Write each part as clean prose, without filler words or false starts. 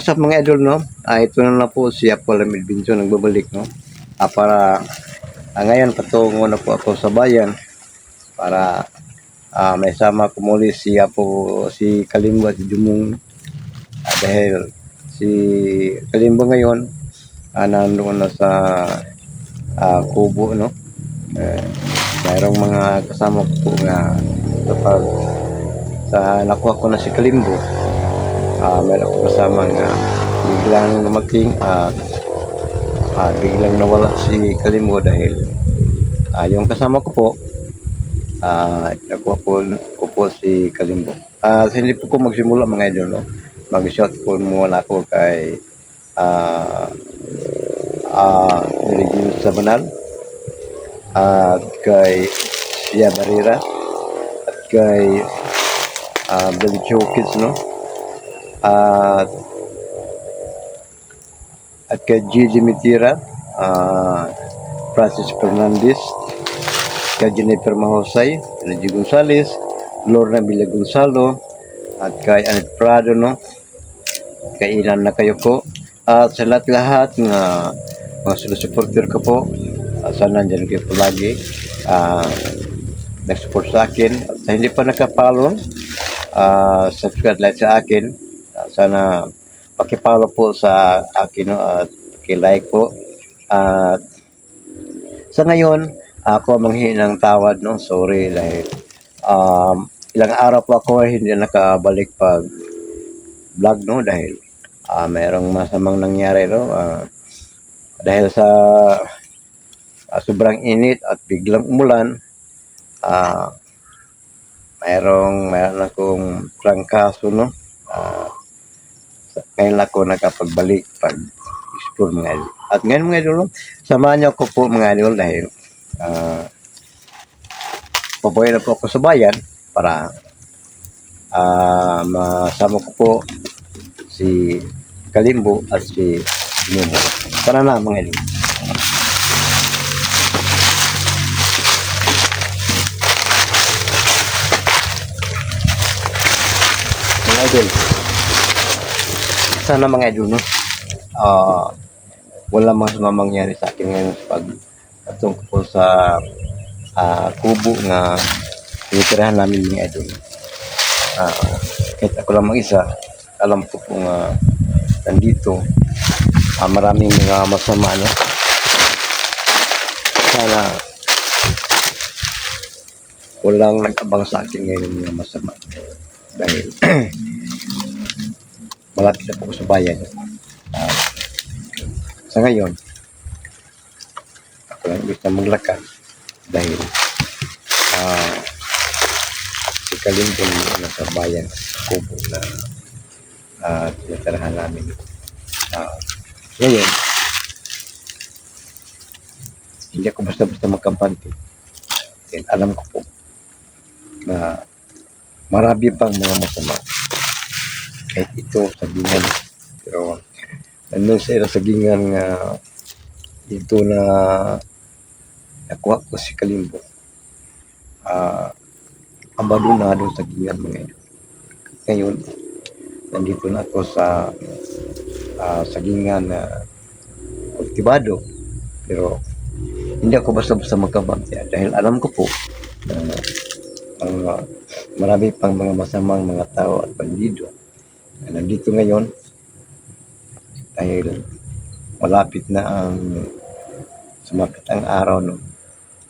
What's up mga idol, no? Ito na po si Apple Lamid Binso nagbabalik, no? Para ngayon patungo na po ako sa bayan para may sama ko muli si si Kalimbo at si Jumong. Dahil si Kalimbo ngayon nandoon na sa Kubo, no? Mayroong mga kasama ko po na kapag nakuha ko na si Kalimbo, meron ko kasama nga biglang dumating biglang nawala si Kalimbo dahil yung kasama ko po nakuha ko po si Kalimbo. Hindi po ko magsimula mga idol, no? Mag-shout po muna ako kay Regine Sabanal at kay Sia Barrera at kay Belcho Kids, no? At kay Gigi Mitira, Francis Fernandez, kay Jennifer Mahosay, Reggie Gonzalez, Lorna Villa Gonzalo, at kay Anet Prado, no? Kay Ilan na kayo po. At sa lahat ng mga supporter ko po, sana nandyan kayo po lagi. Nag-support sa akin. At sa hindi pa nakapalo, subscribe like sa akin. Sana pakipalo po sa akin, no? At like po. At sa ngayon, ako manghingi ng tawad, no? Sorry dahil ilang araw po ako hindi nakabalik pag vlog, no? Dahil mayroong masamang nangyari, no? Dahil sa sobrang init at biglang umulan, mayroon akong trangkaso, no? Ngayon ako nakapagbalik pag explore mga idol. At ngayon mga idol, samahan niyo ako po mga idol dahil pabuhay na po ako sa bayan para masama ko po si Kalimbo at si Nuno. Tara na mga idol. Mga idol, sana mga idol, no? Wala mangyari sa akin ngayon pag patungkol po sa kubo na tinitirahan namin mga idol. Kahit ako lang mag-isa, alam ko po nga nandito maraming mga masama, no? Sana walang nag-abang sa akin ngayon mga masama dahil malapit na po ko sa bayan. Sa ngayon ako lang gusto maglakad dahil si Kalimbo na sa bayan Kubo na tinatirahan namin. Ngayon hindi ako basta-basta magkampante dahil alam ko po na marami pang mga masama kahit ito sagingan, pero nandun sa sagingan nga ito na nakuha ko si Kalimbo, ambado na doon sa sagingan mga ito. Ngayon nandito na ako sa sagingan na kultibado, pero hindi ako basta-basta magkabantya dahil alam ko po na marami pang mga masamang mga tao at bandido na nandito ngayon dahil malapit na sumapit ang araw, no?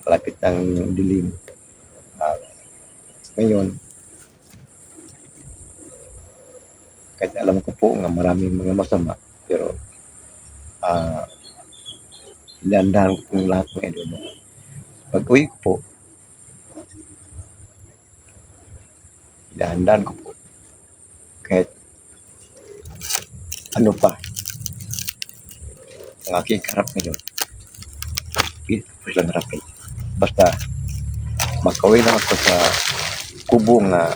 Malapit ang dilim. Ngayon kahit alam ko po nga maraming mga masama, pero ilandahan ko pong lahat ng idol. Pag-uwi ko po, ilandahan ko po kahit ano pa ang aking karap ngayon, hindi ko silang harapin. Basta makauwi lang ako sa kubo nga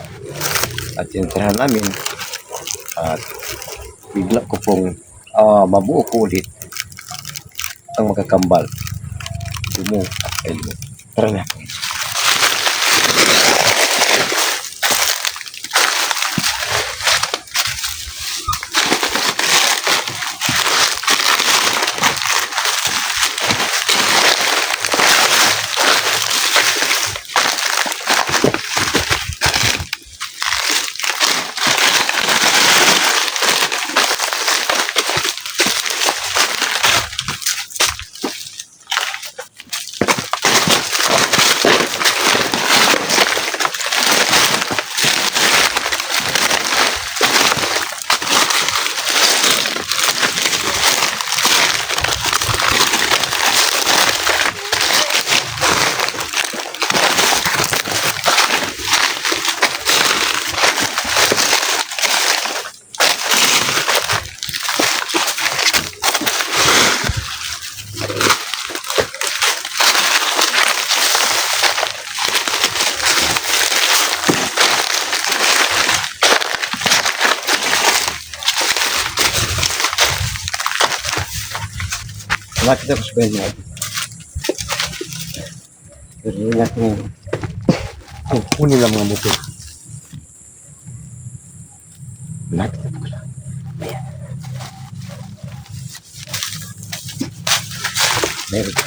at tinitirahan namin at bigla ko pong mabuo ko ulit ang magkakambal. Dumo at kayo. Tara na. Malapit ako sa bayan niya. Pero yun natin ang kunin lang mga motor. Malapit ako sa bayan. Meron ka.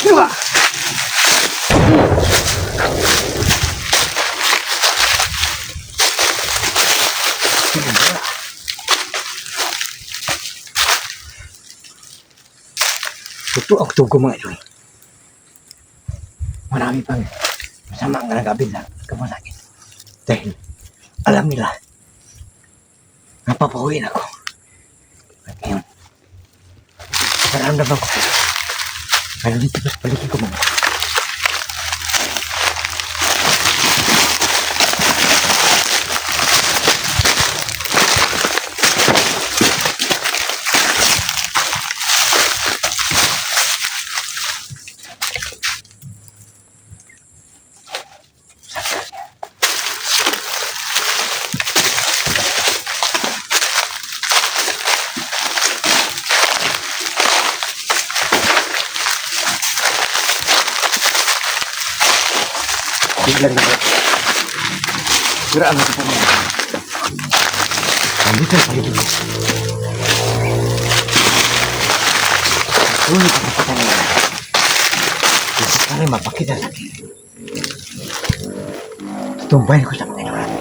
Diba? Ito ang tugo mga idol. Marami pang masama ang nagabila kamalagin. Dahil alam nila napapahuin ako. At ngayon, naramdaman ko. Pero dito sa paligid ko mga. Biglang na. Siraan na ito po mga. Nandito ang paligid. Sulit ang kapatang nila. Kasi kami mapakita sa akin. Tutumbayin ko sa mga inuran.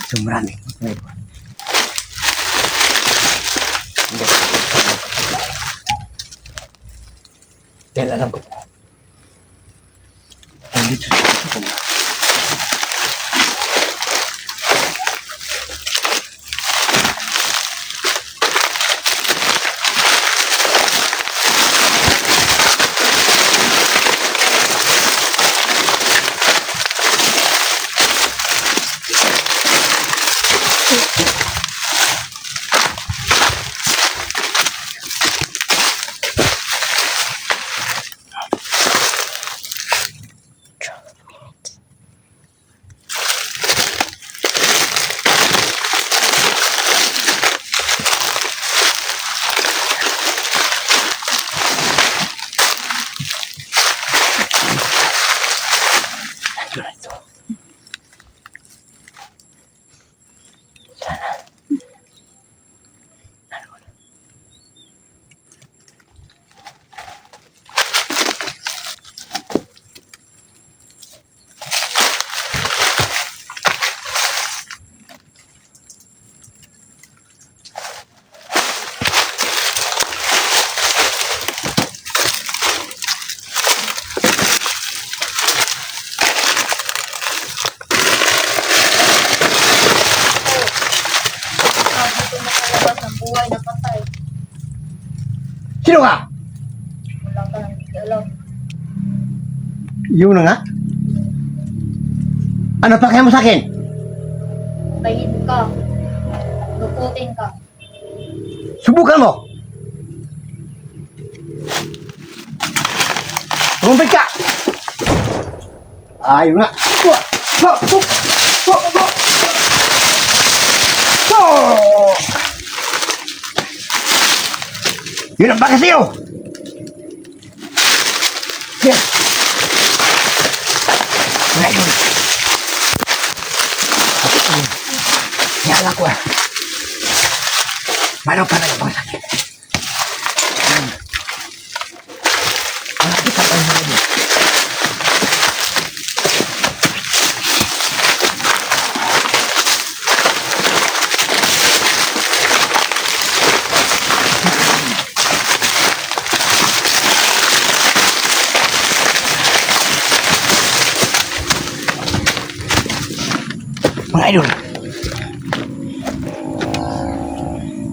So marami. Mga idol. Dahil alam ko, nandito sa puso ko. Ito. Sana. Dito nakalabas ng buhay na patay. Sino ka? Wala ka nang alam. Yun na nga. Ano pa kaya mo sa akin? Tayin ka. Luputin ka. Subukan mo. Rumpit ka. Ayun nga. Yun ang baka sa'yo. Yan. Ngayon. Nyala ko ah. Mano pa na yung mga sakit. Malapit ang panahon mo. Mga idol,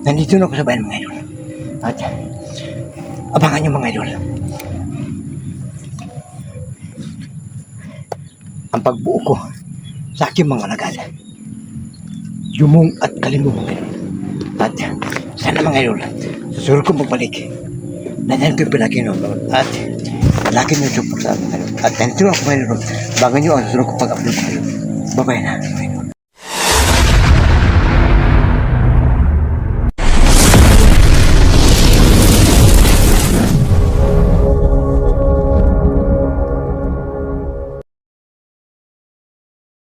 nandito na ako sa bayan mga idol. At abangan nyo mga idol. Ang pagbuo ko sa aking mga lagad. Yumong at kalimbo mga idol. At sana mga idol, susunod ko magbalik. Nandiyan ko yung pinakinom. At laki nyo yung support sa akin mga idol. At nandito na ako mga idol. Abangan nyo ang susunod ko pag-upload mga idol. Bye-bye na.